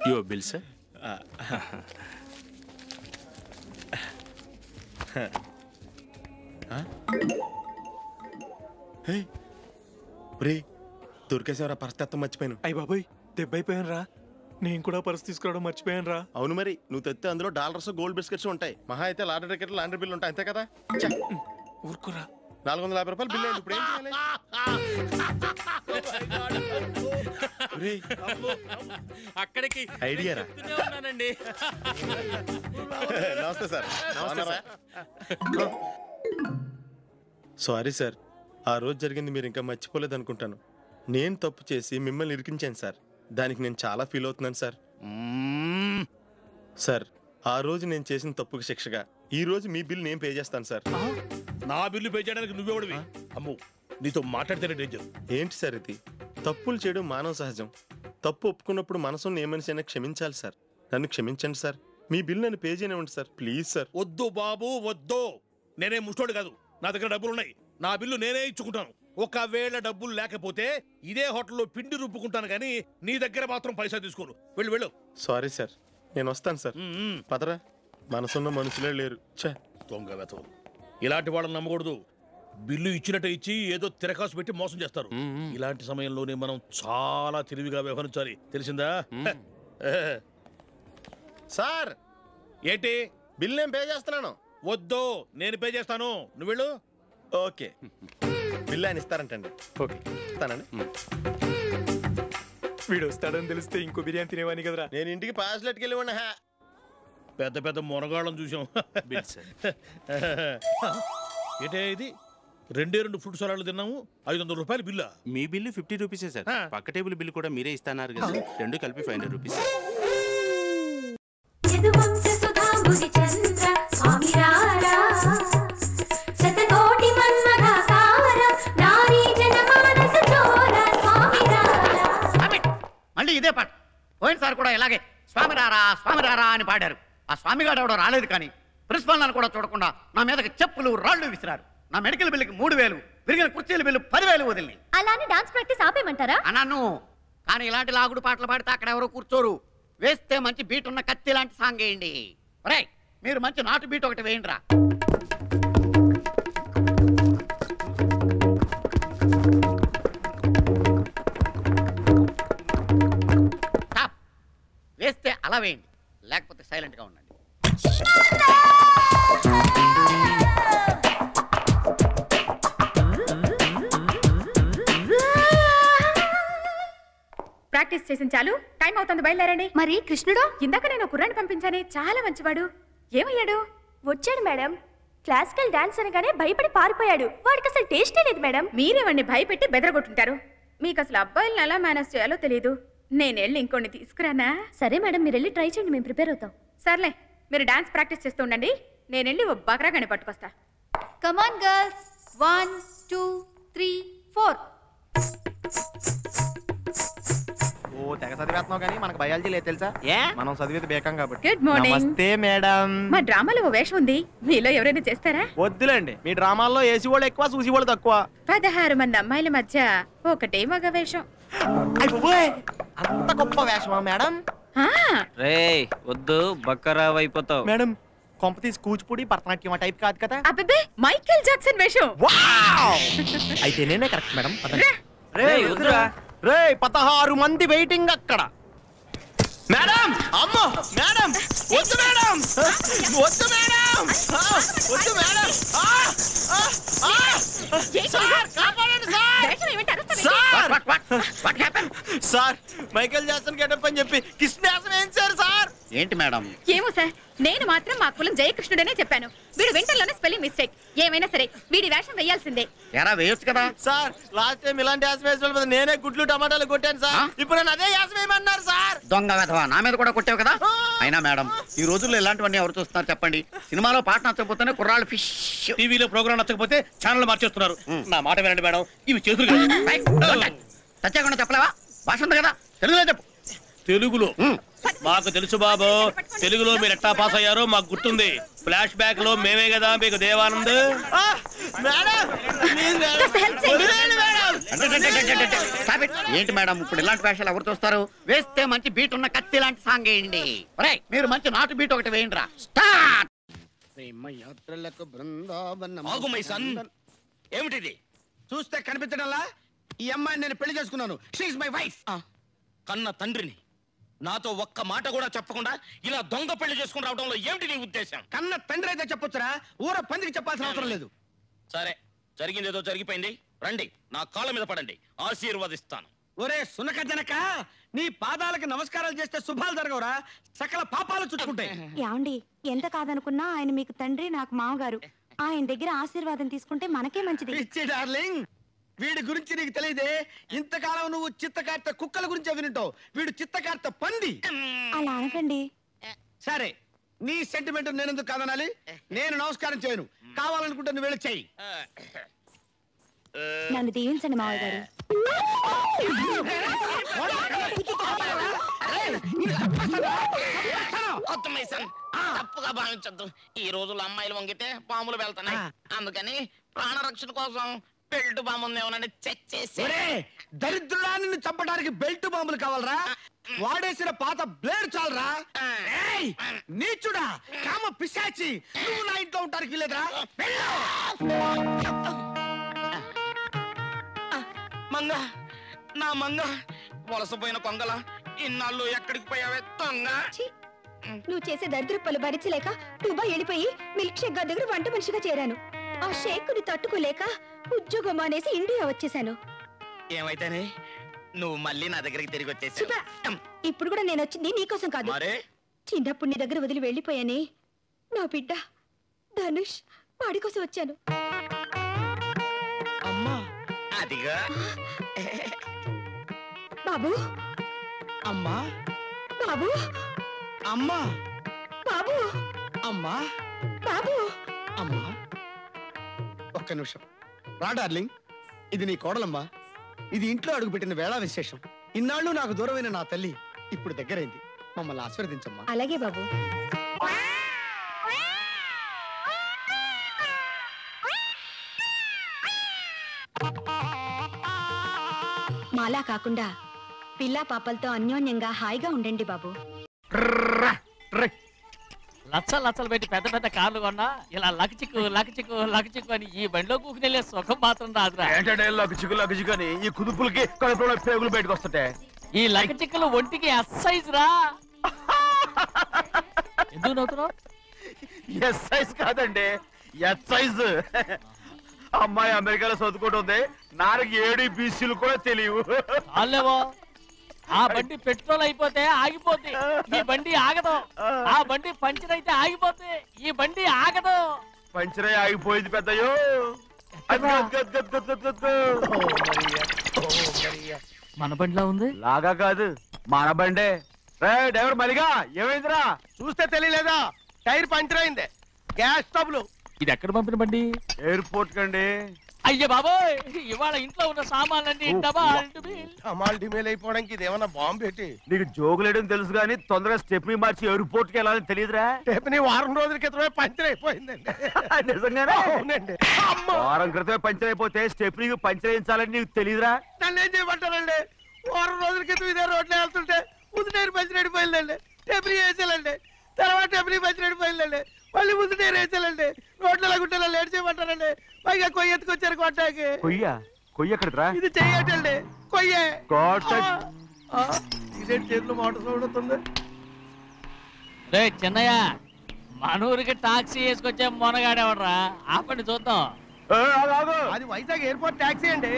Your bill, sir. దొరికేసేవరా పరిస్థితి మర్చిపోయాను. అయ్య బాబాయ్ దెబ్బైపోయాను రా. నేను కూడా పర్స్ తీసుకురావడం మర్చిపోయాను రా. అవును మరి నువ్వు తెస్తే అందులో డాలర్స్ గోల్డ్ బిస్కెట్స్ ఉంటాయి. మహా అయితే లాటరీ టికెట్ లాండ్రీ బిల్లు ఉంటాయి, అంతే కదా. ఊరుకురా. 450 రూపాయలు బిల్లు అయింది. ఇప్పుడు ఏం చేయాలి? అక్కడికి ఐడియా రా. ఉన్నానండి. నమస్తే సార్. సారీ సార్, ఆ రోజు జరిగింది మీరు ఇంకా మర్చిపోలేదు అనుకుంటాను. నేను తప్పు చేసి మిమ్మల్ని ఇరికించాను సార్. దానికి నేను చాలా ఫీల్ అవుతున్నాను సార్. సార్, ఆ రోజు నేను చేసిన తప్పుకి శిక్షగా ఈ రోజు మీ బిల్ నేను పే చేస్తాను సార్. నా బిల్లు పే చేయడానికి నువ్వెవడివి? అమ్మో, నీతో మాట్లాడితేనే డేంజర్. ఏంటి సార్ ఇది? తప్పులు చేయడం మానవ సహజం. తప్పు ఒప్పుకున్నప్పుడు మనసును ఏ మనిషి అయినా క్షమించాలి సార్. నన్ను క్షమించండి సార్. మీ బిల్ నన్ను పే చేయనివ్వండి సార్, ప్లీజ్ సార్. వద్దు బాబు వద్దు. నేనే ముష్టోడు కాదు, నా దగ్గర డబ్బులు ఉన్నాయి. నా బిల్లు నేనే ఇచ్చుకుంటాను. ఒకవేళ డబ్బులు లేకపోతే ఇదే హోటల్లో పిండి రుబ్బుకుంటాను, కానీ నీ దగ్గర మాత్రం పైసా తీసుకోను. వెళ్ళు వెళ్ళు. సారీ సార్, నేను వస్తాను సార్. పదరా, మనసున్న మనుషులే లేరు. దొంగ వెతవు. ఇలాంటి వాళ్ళని నమ్మకూడదు. బిల్లు ఇచ్చినట్టు ఇచ్చి ఏదో తిరకాసు పెట్టి మోసం చేస్తారు. ఇలాంటి సమయంలోనే మనం చాలా తెలివిగా వ్యవహరించాలి, తెలిసిందా? సార్, ఏంటి? బిల్ నేను పే చేస్తున్నాను. వద్దు, నేను పే చేస్తాను, నువ్వు వెళ్ళు. ఓకే, బిల్ ఆయన ఇస్తారంటండి. ఓకే ఇస్తానండి. వీడు వస్తాడని తెలిస్తే ఇంకో బిర్యానీ తినేవాని కదరా. నేను ఇంటికి పాస్లెట్కి వెళ్ళి ఉన్నా. పెద్ద పెద్ద మునగాళ్ళం చూసాం. Bill sir. ఏంటే ఇది? 2 ఫ్రూట్ సలాడ్లు తిన్నాము, 500 రూపాయలు బిల్లా? మీ బిల్లు 50 రూపీసే సార్. పక్క టేబుల్ బిల్లు కూడా మీరే ఇస్తున్నారు కదా, రెండు కలిపి 500 రూపీస్. మళ్ళీ ఇదే పాట. పోయినసారి కూడా ఇలాగే స్వామి రారా అని పాడారు. ఆ స్వామిగాడు ఎవడో రాలేదు, కానీ ప్రిన్సిపల్ నన్ను కూడా చూడకుండా నా మీదకి చెప్పులు రాళ్లు విసిరారు. నా మెడికల్ బిల్లుకి 3000, విరిగిన కుర్చీల బిల్లు 10,000 వదిలి. అలానే డాన్స్ ప్రాక్టీస్ ఆపేయమంటారా? అన్నాను, కానీ ఇలాంటి లాగుడు పాటలు పాడితే అక్కడ ఎవరో కూర్చోరు. వేస్తే మంచి బీట్ ఉన్న కత్తి లాంటి సాంగ్ వేయండి. ఒరే, మీరు మంచి నాటు బీట్ ఒకటి వేయండి రా. వేస్తే అలా వేయండి, లేకపోతే సైలెంట్ గా ఉండండి. ప్రాక్టీస్ చేసిన చాలు, టైం అవుతుంది, బయలుదేరండి. మరి కృష్ణుడు? ఇందాక నేను కుర్రాన్ని పంపించానే, చాలా మంచివాడు. ఏమయ్యాడు? వచ్చాడు మేడం. క్లాసికల్ డాన్స్ అనగానే భయపడి పారిపోయాడు. వాడికి అసలు టేస్టే లేదు మేడం. మీరేవాడిని భయపెట్టి బెదరగొట్టుంటారు. మీకు అసలు అబ్బాయిలను ఎలా మేనేజ్ చేయాలో తెలీదు. నేను వెళ్ళి ఇంకొన్ని తీసుకురానా? సరే మేడం, మీరు వెళ్ళి ట్రై చేయండి, మేము ప్రిపేర్ అవుతాం. సర్లే, మీరు డాన్స్ ప్రాక్టీస్ చేస్తూ ఉండండి, నేను వెళ్ళి ఓ బకరాగాని పట్టుకొస్తా. కమాన్ గర్ల్స్, 1 2 3 4. ఓ తెగ చదివేస్తున్నావు కానీ మనకు బయాలజీ లేదు తెలుసా? మనం చదివేది బేకం కాబట్టి. Good morning. నమస్తే మేడం. మా డ్రామాలో ఓ వేషం ఉంది, మీలో ఎవరైనా చేస్తారా? వద్దులేండి, మీ డ్రామాల్లో ఏసీ వాళ్ళు ఎక్కువ, చూసి వాళ్ళు తక్కువ. 16 మంది అమ్మాయిల మధ్య ఒకటే మగ వేషం. అంత గొప్ప వేషమా మేడం? రేయ్ వద్దు, బక్కరావు అయిపోతావు. మేడం, కొంప తీసి కూచిపూడి భరతనాట్యం ఆ టైప్ కాదు కదా? అబ్బే, మైకేల్ జాక్సన్ వేషం. అయితే నేనే కరెక్ట్ మేడం. రేయ్ వద్దురా. రేయ్ 16 మంది వెయిటింగ్ అక్కడ. మేడం, అమ్మో మేడం, వద్దు మేడం, వద్దు మేడం, వద్దు madam. Sir, Michael Jackson getup అని చెప్పి కృష్ణాసం వేయించారు సార్. ఏంటి మేడం? ఏమో సార్, నేను మాత్రం మా కులం జయకృష్ణుడనే చెప్పాను. వీడు వింటర్లోనే స్పెల్లింగ్ మిస్టేక్. ఏమైనా సరే వీడి వేషం వేయాల్సిందే. ఎరా వేయొచ్చు కదా సార్. లాస్ట్ టైం ఇలాంటి యాసం వేసిన నేనే గుడ్లు టమాటాలు కొట్టాను సార్. ఇప్పుడు నన్ను అదే యాసం వేయమన్నారు సార్. దొంగ వెధవా, నా మీద కూడా కొట్టావు కదా. అయినా మేడం, ఈ రోజుల్లో ఇలాంటివన్నీ ఎవరు చూస్తున్నారు చెప్పండి? సినిమాలో పాట నచ్చకపోతేనే కుర్రాళ్ళు ఫిష్, టీవీలో ప్రోగ్రామ్ నచ్చకపోతే ఛానల్ మార్చేస్తున్నారు. నా మాట వినండి మేడం, ఇవి చేతులు చచ్చకుండా చెప్పలేవా? భాష ఉంది కదా, తెలుగులో చెప్పు. తెలుగులో మాకు తెలుసు బాబు, తెలుగులో మీరు ఎట్టా పాస్ అయ్యారో మాకు గుర్తుంది. ఫ్లాష్ బ్యాక్ లో మేమే కదా మీకు దేవానంద్. ఏంటి మేడం ఇప్పుడు ఇలాంటి వేషాలు ఎవరు చూస్తారు? వేస్తే మంచి బీట్ ఉన్న కత్తి లాంటి సాంగ్ వేయండి. మీరు మంచి నాటు బీట్ ఒకటి వేయండి రా. స్టార్ట్. ఏమిటిది చూస్తే కనిపించడంలా? ఈ అమ్మాయిని నేను పెళ్లి చేసుకున్నాను. She is my wife. కన్న తండ్రిని నాతో ఒక్క మాట కూడా చెప్పకుండా ఇలా దొంగ పెళ్లి చేసుకుని రావడంలో ఏమిటి నీ ఉద్దేశం? కన్న తండ్రి అయితే చెప్పొచ్చురా, ఊర పందికి చెప్పాల్సిన అవసరం లేదు. సరే, జరిగింది ఏదో జరిగిపోయింది. రండి, నా కాళ్ళ మీద పడండి, ఆశీర్వదిస్తాను. ఒరే సునక జనక, నీ పాదాలకు నమస్కారాలు చేస్తే శుభాలు జరగవురా, సకల పాపాలు చుట్టుకుంటాయి. యాండి ఎంత కాదనుకున్నా ఆయన మీకు తండ్రి, నాకు మామగారు. ఆయన దగ్గర ఆశీర్వాదం తీసుకుంటే మనకే మంచిది. పిచ్చి డార్లింగ్, వీడి గురించి నీకు తెలియదే. ఇంతకాలం నువ్వు చిత్తకార్త కుక్కల గురించి వినుంటావు, వీడు చిత్తకార్త పంది. అలా అనకండి. సరే, నీ సెంటిమెంట్ నేను ఎందుకు కాదనాలి? నేను నమస్కారం చేయను, కావాలనుకుంటే నువ్వు వెళ్ళి చెయ్యి. నన్ను దీవించండి మావయ్య గారు. తప్పుగా భావించద్దు. ఈ రోజుల్లో అమ్మాయిలు వంగితే పాములు వెళ్తున్నాయి, అందుకని ప్రాణరక్షణ కోసం బెల్ట్ బాంబు ఏమన్నా చెక్ చేసి. దరిద్రుడా, నిన్ను చంపడానికి బెల్ట్ బాంబులు కావాలరా? వాడేసిన పాత బ్లేడ్ చాలరా? నీచుడా, కామ పిశాచి, నువ్వు నా ఇంట్లో ఉంటానికి వీలేదురా. మంగ, నా మంగ, వలసపోయిన కొంగల, ఇన్నాళ్ళు ఎక్కడికి పోయావే దొంగ? నువ్వు చేసే దరిద్రప్పలు భరించలేక దుబాయ్ వెళ్ళిపోయి మిల్క్ షేక్ గారి దగ్గర వంట మనిషిగా చేరాను. ఆ షేకుని తట్టుకోలేక ఉద్యోగం మానేసి ఇండియా వచ్చేసాను. ఏమైతేనే నువ్వు మళ్ళీ నా దగ్గరికి తిరిగి వచ్చేసావు. ఇప్పుడు కూడా నేను వచ్చింది నీకోసం కాదు. చిన్నప్పుడు నీ దగ్గర వదిలి వెళ్ళిపోయానే నా బిడ్డ ధనుష్, వాడి కోసం వచ్చాను. అమ్మా, అదిగా బాబు. అమ్మా, బాబు. అమ్మా, బాబు. అమ్మా, బాబు. అమ్మా, ఒక్క నిమిషం రా డార్లింగ్. ఇది నీ కోడలమ్మా. ఇది ఇంట్లో అడుగుపెట్టిన వేళ విశేషం. ఇన్నాళ్ళు నాకు దూరమైన నా తల్లి ఇప్పుడు దగ్గరైంది. మమ్మల్ని ఆశీర్వదించమ్మా. అలాగే బాబు. మాలా కాకుండా పిల్లా పాపలతో అన్యోన్యంగా హాయిగా ఉండండి బాబు. లచ్చలు పెట్టి పెద్ద పెద్ద కార్లు కొన్నా ఇలా లకచిక్కు లకచిక్కు లకచిక్కు అని ఈ బండిలో కూకునే సుఖం మాత్రం రాదురా. లకచిక్కు అని ఈ కుదుపులకి కడుపులో పేగులు బయటకు వస్తుంటాయి. ఈ లకచిక్కులు ఒంటికి ఎక్సైజ్ రా. ఎందుకు నవ్వుతున్నావు? ఎక్సైజ్ కాదండి, ఎక్సైజ్. అమ్మాయి అమెరికాలో చదువుకుంటుంది, నాకు 7 BCలు కూడా తెలియవు. చాలేవో, ఆ బండి పెట్రోల్ అయిపోతే ఆగిపోద్ది, ఈ బండి ఆగదు. ఆ బండి పంచర్ అయితే ఆగిపోతే ఈ బండి ఆగదు. పంచర్ ఆగిపోయింది పెద్దయ్యో. మన బండిలా ఉంది. లాగా కాదు, మన బండే. డ్రైవర్ మరిగా ఏమైందిరా? చూస్తే తెలియలేదా? టైర్ పంచర్ అయింది. గ్యాస్ స్టవ్లు. ఇది ఎక్కడ పంపిన బండి? ఎయిర్పోర్ట్ కండి. అయ్యో బాబోయ్, ఇవాళ ఇంట్లో ఉన్న సామాన్లన్నీ డమాల్ డిమేల్ అయిపోవడానికి ఇది ఏమన్నా బాంబు పెట్టి. నీకు జోగులేయడం తెలుసు కానీ తొందరగా స్టెప్ని మార్చి ఎయిర్పోర్ట్ కి వెళ్ళాలని తెలియదురా? స్టెప్ని వారం రోజుల క్రితమే పంచర్ అయిపోయిందండి. నిజంగానే? అవునండి. వారం క్రితమే పంచర్ అయిపోతే స్టెప్ని పంచర్ వేయించాలని నీకు తెలియదురా? నన్ను ఏం చేయమంటారండి? వారం రోజుల క్రితం ఇదే రోడ్లో వెళ్తుంటే ముందు టైర్ పంచర్ అయిపోయిందండి. స్టెప్ని వేసేయాలండి, తర్వాత స్టెప్ని పంచర్ అయిపోయిందండి, మళ్ళీ ముందు టైర్ వేసేయాలండి. రోడ్లలో గుట్టలో లేట్ చేయమంటారండి. పైగా కొయ్య ఎత్తుకొచ్చారు కొట్టాకి. కొయ్య ఎక్కడరా? ఇది చెయ్యటండి, కొయ్యే. ఇదే చేతిలో మోటార్ సౌండ్ అవుతుంది. రే చిన్నయ్య, మన ఊరికి టాక్సీ వేసుకొచ్చే మొనగాడేవడరా? ఆపండి చూద్దాం. అది వైజాగ్ ఎయిర్పోర్ట్ టాక్సీ అండి.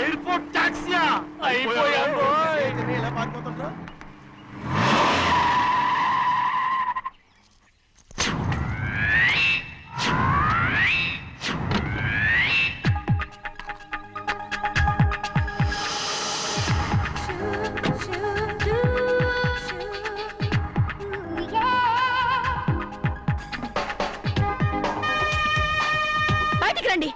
ఎయిర్పోర్ట్ టాక్సీయా? అయిపోయావు. ఇలా పారిపోతుంటా. బయటికి రండి.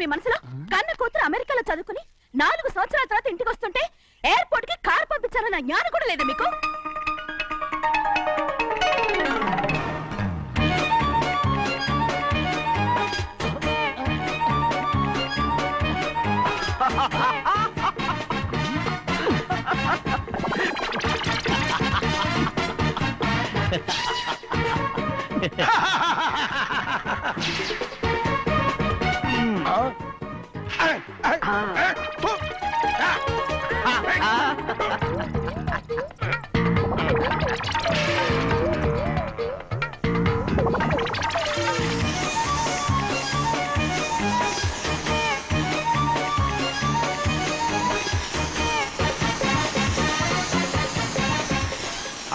మీ మనసులో? కన్న కూతురు అమెరికాలో చదువుకుని 4 సంవత్సరాల తర్వాత ఇంటికి వస్తుంటే ఎయిర్పోర్ట్ కి కార్ పంపించాలన్న జ్ఞానం కూడా లేదా మీకు?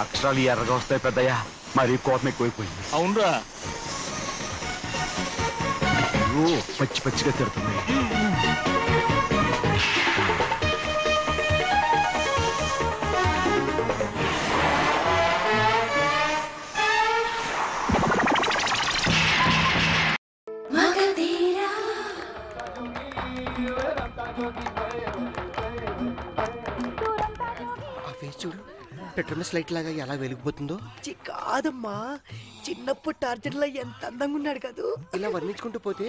అక్షరాలు ఎర్రగా వస్తాయి పెద్దయ్యా, మరి కోపం ఎక్కువైపోయింది. అవునరా, పచ్చి పచ్చిగా తిడుతుంది. చూడు, పెట్రోల్ లైట్ లాగా ఎలా వెలిగిపోతుందో. కాదమ్మా, చిన్నప్పుడు టార్చర్ లో ఎంత అందంగా ఉన్నాడు కాదు. ఇలా వర్ణించుకుంటూ పోతే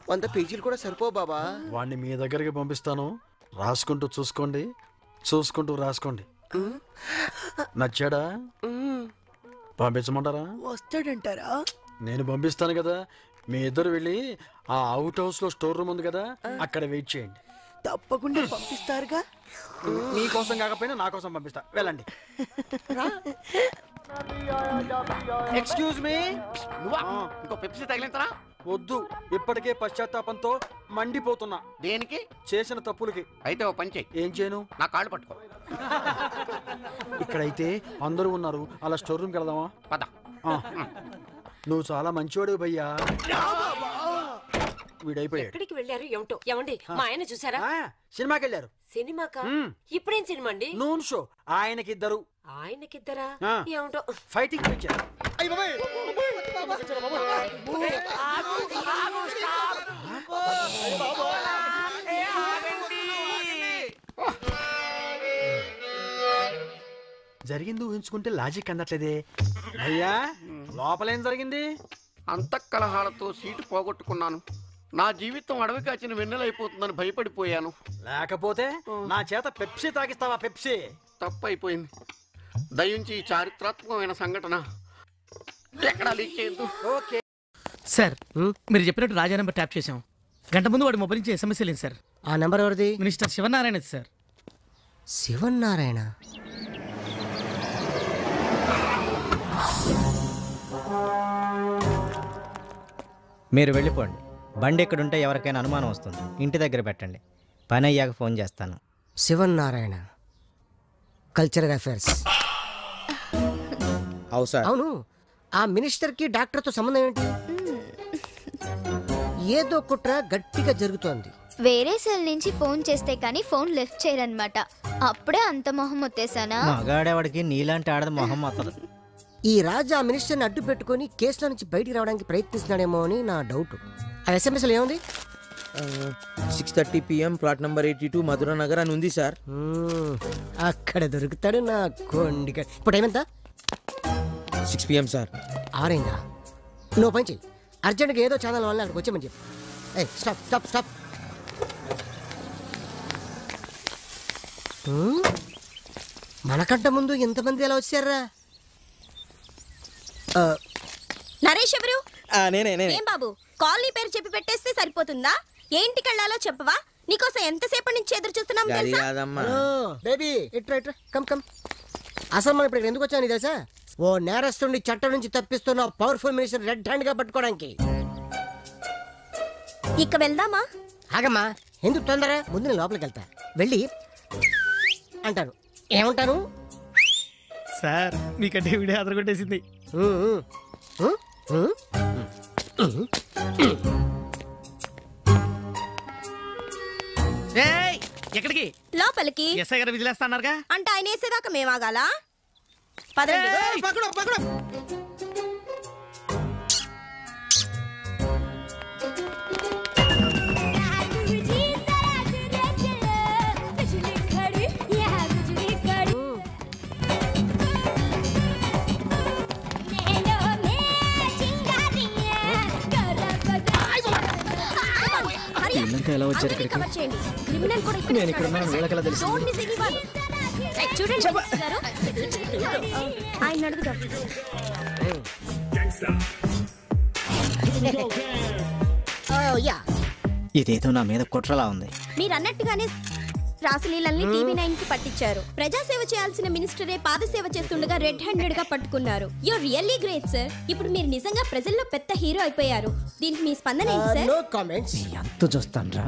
100 పేజీలు కూడా సరిపో బాబా. వాడిని మీ దగ్గరికి పంపిస్తాను, రాసుకుంటూ చూసుకోండి, చూసుకుంటూ రాసుకోండి. నచ్చాడా? పంపించమంటారా? వస్తాడంటారా? నేను పంపిస్తాను కదా, మీ ఇద్దరు వెళ్ళి ఆ అవుట్ హౌస్ లో స్టోర్ రూమ్ ఉంది కదా, అక్కడ వెయిట్ చేయండి. తప్పకుండా పంపిస్తారుగా. మీకోసం కాకపోయినా నా కోసం పంపిస్తా, వెళ్ళండి. ఎక్స్క్యూజ్ మీ, ఇంకో పెప్సీ తగిలింతరా? వద్దు, ఇప్పటికే పశ్చాత్తాపంతో మండిపోతున్నా. దేనికి? చేసిన తప్పులకి. అయితే ఓ పని చెయ్యి. ఏం చేయను? నా కాళ్ళు పట్టుకో. ఇక్కడైతే అందరూ ఉన్నారు, అలా స్టోర్ రూమ్కి వెళ్దామా? పద. నువ్వు చాలా మంచివాడు భయ్యా. వీడైపోయాడు. ఎక్కడికి వెళ్ళారు ఏమిటో? ఏమండి, మా ఆయన చూసారా? సినిమాకి వెళ్ళారు. సినిమాకా? ఇప్పుడేం సినిమా అండి? Noon show. ఆయనకిద్దరు. ఆయనకిద్దరా? ఏమిటో ఫైటింగ్ పిక్చర్. జరిగింది ఊహించుకుంటే లాజిక్ అందట్లేదే. అయ్యా, లోపలేం జరిగింది? అంతఃకలహాలతో సీటు పోగొట్టుకున్నాను. నా జీవితం అడవి కాచిన వెన్నెలైపోతుందని భయపడిపోయాను. లేకపోతే నా చేత పెప్సీ తాగిస్తావా? పెప్సీ తప్పైపోయింది. దయించి ఈ చారిత్రాత్మకమైన సంఘటన ఎక్కడా లీక్ చేయొద్దు. ఓకే సార్, మీరు చెప్పినట్టు రాజా నెంబర్ ట్యాప్ చేశాం. గంట ముందు వాడి మొబైల్ నుంచి SMS వెళ్ళింది సార్. ఆ నెంబర్ ఎవరిది? Minister Shivanarayana sir. శివనారాయణ? మీరు వెళ్ళిపోండి. బండి ఎక్కడుంటే ఎవరికైనా అనుమానం వస్తుంది. ఇంటి దగ్గర పెట్టండి. పని అయ్యాక ఫోన్ చేస్తాను. Sivanarayana, cultural affairs. అవును, ఆ మినిస్టర్కి డాక్టర్తో సంబంధం ఏంటి? ఏదో కుట్ర గట్టిగా జరుగుతోంది. వేరే సెల్ నుంచి ఫోన్ చేస్తే కానీ ఫోన్ లిఫ్ట్ చేయరనమాట. అప్పుడే అంత మొహం వచ్చేసానా? మగాడేవాడికి నీలాంటి ఆడది మొహం వస్తుంది. ఈ రాజా మినిస్టర్ని అడ్డు పెట్టుకుని కేసులో నుంచి బయటికి రావడానికి ప్రయత్నిస్తున్నాడేమో అని నా డౌట్. ఆ SMS లో ఏముంది? 6:30 PM plot number 82 Madhura Nagar అని ఉంది సార్. అక్కడ దొరుకుతాడు నా కొండిక. ఇప్పుడు ఏమంత? 6 PM సార్. ఆరైందా? నువ్వు పని చెయ్యి, అర్జెంట్గా ఏదో ఛానల్ వల్ల అక్కడికి వచ్చామని చెప్పి. Stop stop stop. మనకంట ముందు ఎంతమంది ఎలా వచ్చారా? నరేష్ ఎవరు? నేనే. ఏం బాబు, కాలనీ పేరు చెప్పి పెట్టేస్తే సరిపోతుందా? ఏంటికి వెళ్ళాలో చెప్పవా? నీకోసం ఎంతసేపటి నుంచి ఎదురు చూస్తున్నాం తెలుసా? బేబీ ఇట్రా ఇట్రా, కమ్ కమ్. అసలు మనం ఇప్పుడు ఎందుకు వచ్చాను తెలుసా? ఓ నేరస్తుడిని చట్టం నుంచి తప్పిస్తున్న పవర్ఫుల్ మినిస్టర్ రెడ్ హ్యాండ్ గా పట్టుకోవడానికి. ఇక వెళ్దామా? ఆగమ్మా, ఎందుకు తొందర? ముందు నేను లోపలికి వెళ్తా. వెళ్ళి అంటాను. ఏమంటాను? సార్, మీకంటే వీడియో అదరగొట్టేసింది. ఎక్కడికి? లోపలికి. ఎస్ఐ గారు విజిలేస్తా అన్నారుగా. అంటే ఆయన వేసేదాకా మేమాగాలా? పదండి. ఎలా వచ్చారు ఇక్కడికి? నేను ఇక్కడ ఉన్నాను, వీళ్ళకెలా తెలుసు? ఆయన అడుగుదాం. ఇదేదో నా మీద కుట్రలా ఉంది. మీరు అన్నట్టుగానే రాసలీలల్ని TV9 కి పట్టించారు. ప్రజాసేవ చేయాల్సిన మినిస్టరే పాదసేవ చేస్తుండగా రెడ్ హ్యాండెడ్ గా పట్టుకున్నారు. You really great sir. ఇప్పుడు మీరు నిజంగా ప్రజల్లో పెద్ద హీరో అయిపోయారు. దీనికి మీ స్పందన ఏంటి సార్? No comments. ఎంత చూస్తాను రా.